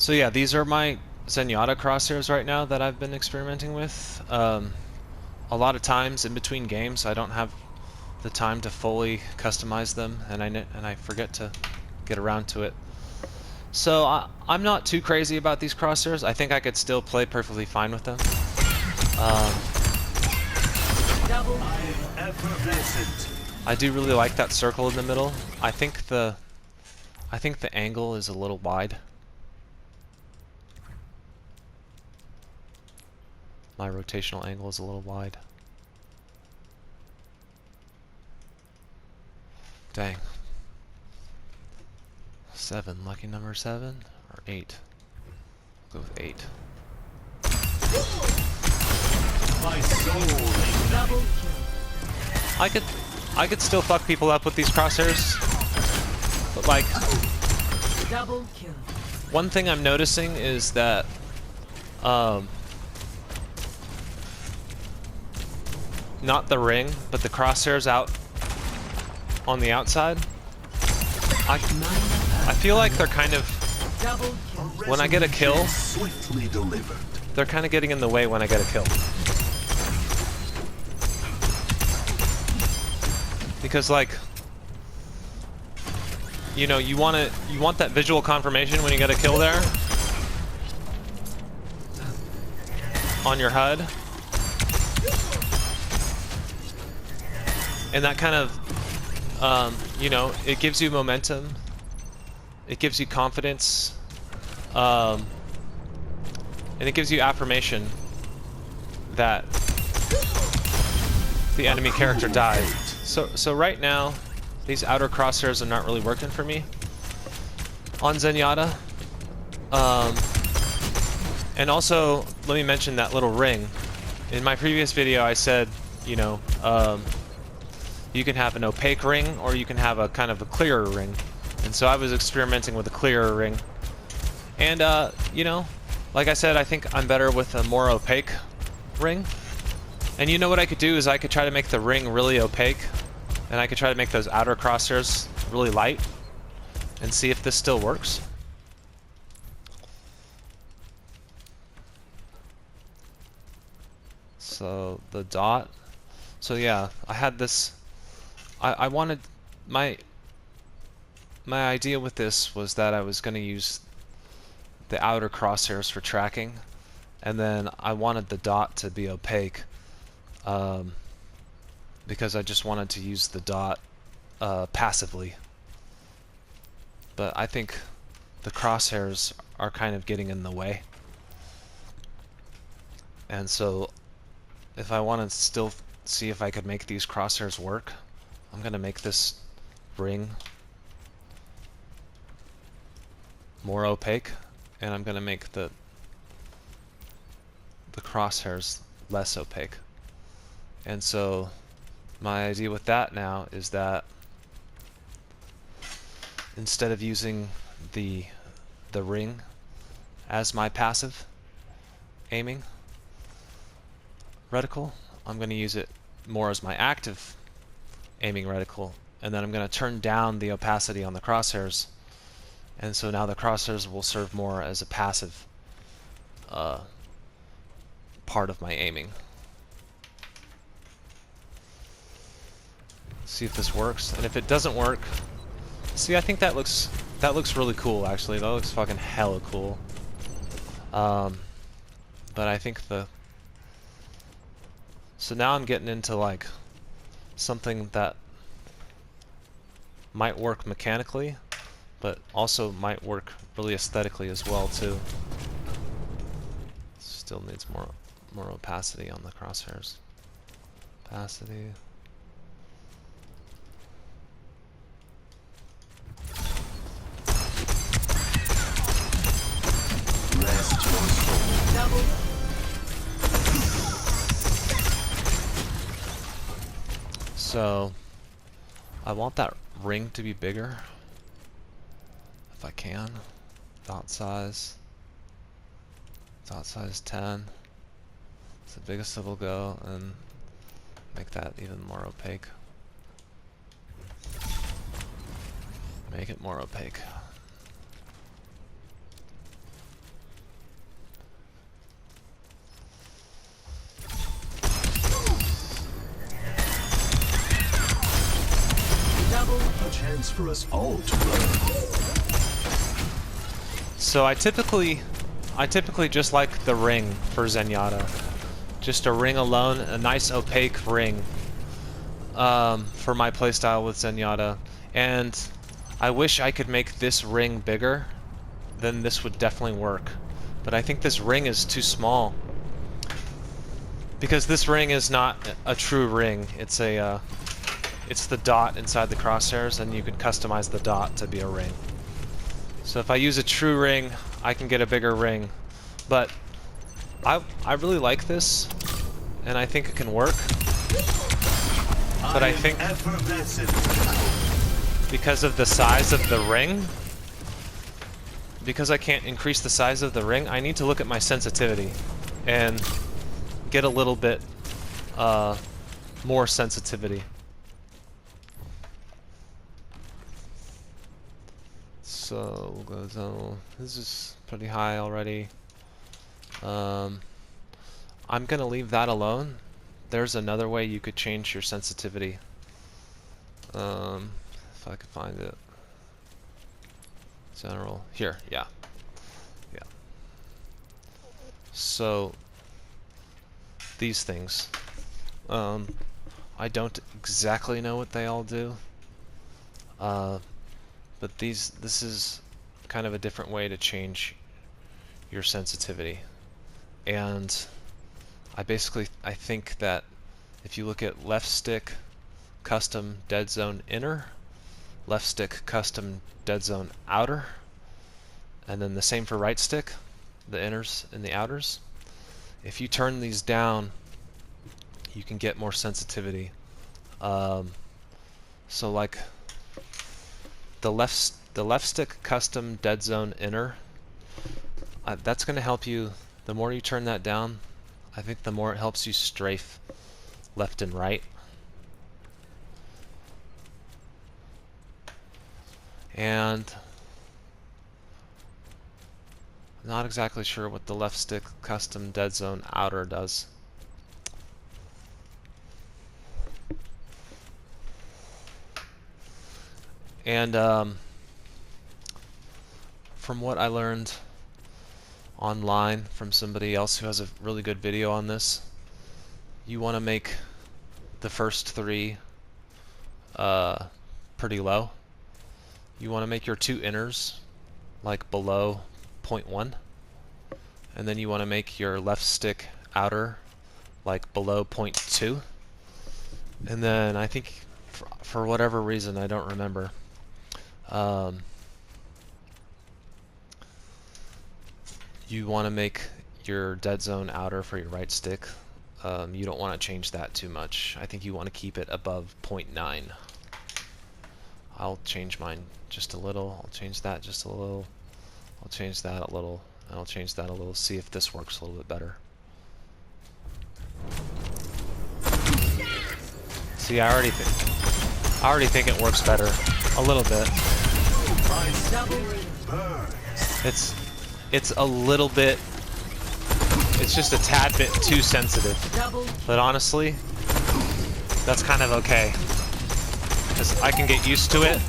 So yeah, these are my Zenyatta crosshairs right now that I've been experimenting with. A lot of times in between games, I don't have the time to fully customize them, and I forget to get around to it. So I'm not too crazy about these crosshairs. I think I could still play perfectly fine with them. I do really like that circle in the middle. I think the angle is a little wide. My rotational angle is a little wide. Dang. 7, lucky number 7 or 8? I'll go with 8. My soul. Double kill. I could still fuck people up with these crosshairs, but like, double kill. One thing I'm noticing is that not the ring, but the crosshairs out on the outside. I feel like they're kind of, when I get a kill, they're kind of getting in the way when I get a kill. Because like, you know, you want that visual confirmation when you get a kill there on your HUD. And that kind of you know, it gives you momentum, it gives you confidence, and it gives you affirmation that the enemy character died. So right now, these outer crosshairs are not really working for me on Zenyatta. And also, let me mention that little ring. In my previous video, I said, you know, you can have an opaque ring, or you can have a kind of a clearer ring. And so I was experimenting with a clearer ring. And, you know, like I said, I think I'm better with a more opaque ring. And you know what I could do is I could try to make the ring really opaque, and I could try to make those outer crosshairs really light, and see if this still works. So the dot. So yeah, I had this. I wanted my idea with this was that I was going to use the outer crosshairs for tracking, and then I wanted the dot to be opaque, because I just wanted to use the dot passively. But I think the crosshairs are kind of getting in the way, and so if I want to still see if I could make these crosshairs work, I'm going to make this ring more opaque, and I'm going to make the crosshairs less opaque. And so my idea with that now is that instead of using the ring as my passive aiming reticle, I'm going to use it more as my active aiming reticle, and then I'm going to turn down the opacity on the crosshairs, and so now the crosshairs will serve more as a passive part of my aiming. See if this works, and if it doesn't work, see, I think that looks really cool. Actually, that looks fucking hella cool. But I think so now I'm getting into like something that might work mechanically, but also might work really aesthetically as well too. Still needs more opacity on the crosshairs. Opacity. So I want that ring to be bigger if I can. Dot size 10. It's the biggest it'll go, and make that even more opaque. Make it more opaque. for us all to learn. So I typically just like the ring for Zenyatta. Just a ring alone, a nice opaque ring for my playstyle with Zenyatta. And I wish I could make this ring bigger, then this would definitely work. But I think this ring is too small. Because this ring is not a true ring. It's the dot inside the crosshairs, and you can customize the dot to be a ring. So if I use a true ring, I can get a bigger ring. But I really like this, and I think it can work. But I think because of the size of the ring, because I can't increase the size of the ring, I need to look at my sensitivity and get a little bit more sensitivity. So we'll go to, this is pretty high already. I'm gonna leave that alone. There's another way you could change your sensitivity. If I could find it. General, here, yeah. So these things, I don't exactly know what they all do, but this is kind of a different way to change your sensitivity. And I think that if you look at left stick custom dead zone inner, left stick custom dead zone outer, and then the same for right stick, the inners and the outers. If you turn these down, you can get more sensitivity. So like the left stick custom dead zone inner, that's going to help you. The more you turn that down, I think the more it helps you strafe left and right. And I'm not exactly sure what the left stick custom dead zone outer does. And from what I learned online from somebody else who has a really good video on this, you want to make the first three pretty low. You want to make your two inners like below 0.1, and then you want to make your left stick outer like below 0.2, and then I think for whatever reason, I don't remember, you want to make your dead zone outer for your right stick. You don't want to change that too much. I think you want to keep it above 0.9. I'll change mine just a little. I'll change that just a little. I'll change that a little. And I'll change that a little. See if this works a little bit better. See, I already think it works better a little bit. It's a little bit. It's just a tad bit too sensitive. But honestly, that's kind of okay. Because I can get used to it.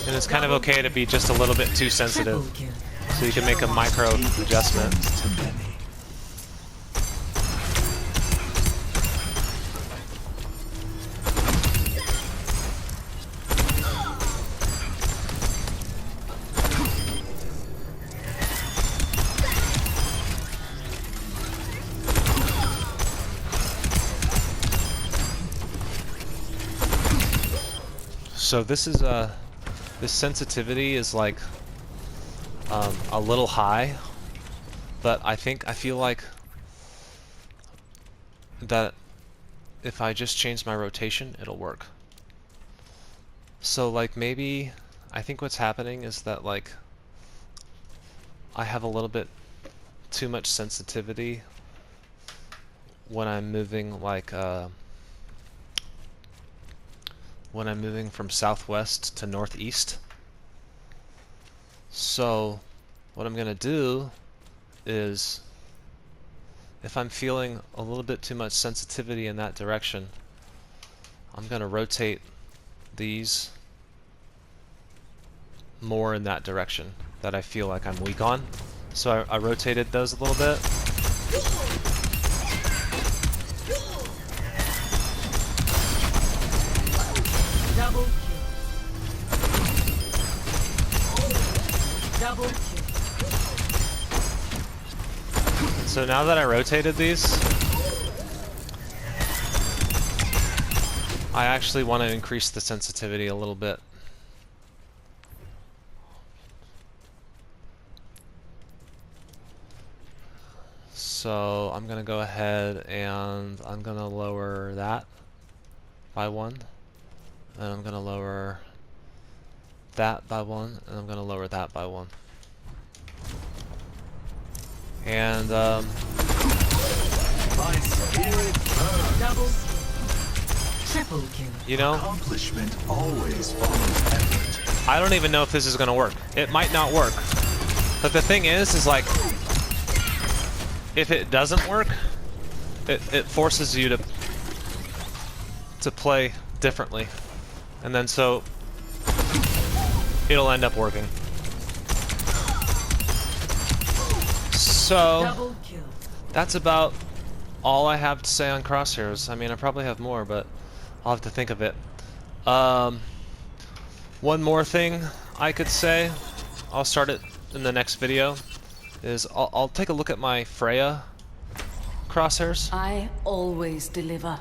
And it's kind of okay to be just a little bit too sensitive. So you can make a micro adjustment. So this is this sensitivity is like a little high, but I feel like that if I just change my rotation, it'll work. So like maybe I think what's happening is that like I have a little bit too much sensitivity when I'm moving like when I'm moving from southwest to northeast. So what I'm gonna do is, if I'm feeling a little bit too much sensitivity in that direction, I'm gonna rotate these more in that direction that I feel like I'm weak on. So I rotated those a little bit. Double kill. Double kill. So now that I rotated these, I actually want to increase the sensitivity a little bit. So I'm going to go ahead and I'm going to lower that by 1. And I'm going to lower that by 1. And I'm going to lower that by 1. And My spirit burns. Double kill. Triple kill. you know, Accomplishment always follows effort. I don't even know if this is going to work. It might not work. But the thing is like, if it doesn't work, it forces you to play differently. And then so it'll end up working. So Double kill. that's about all I have to say on Crosshairs. I mean, I probably have more, but I'll have to think of it. One more thing I could say, I'll start it in the next video, is I'll take a look at my Freya Crosshairs. I always deliver.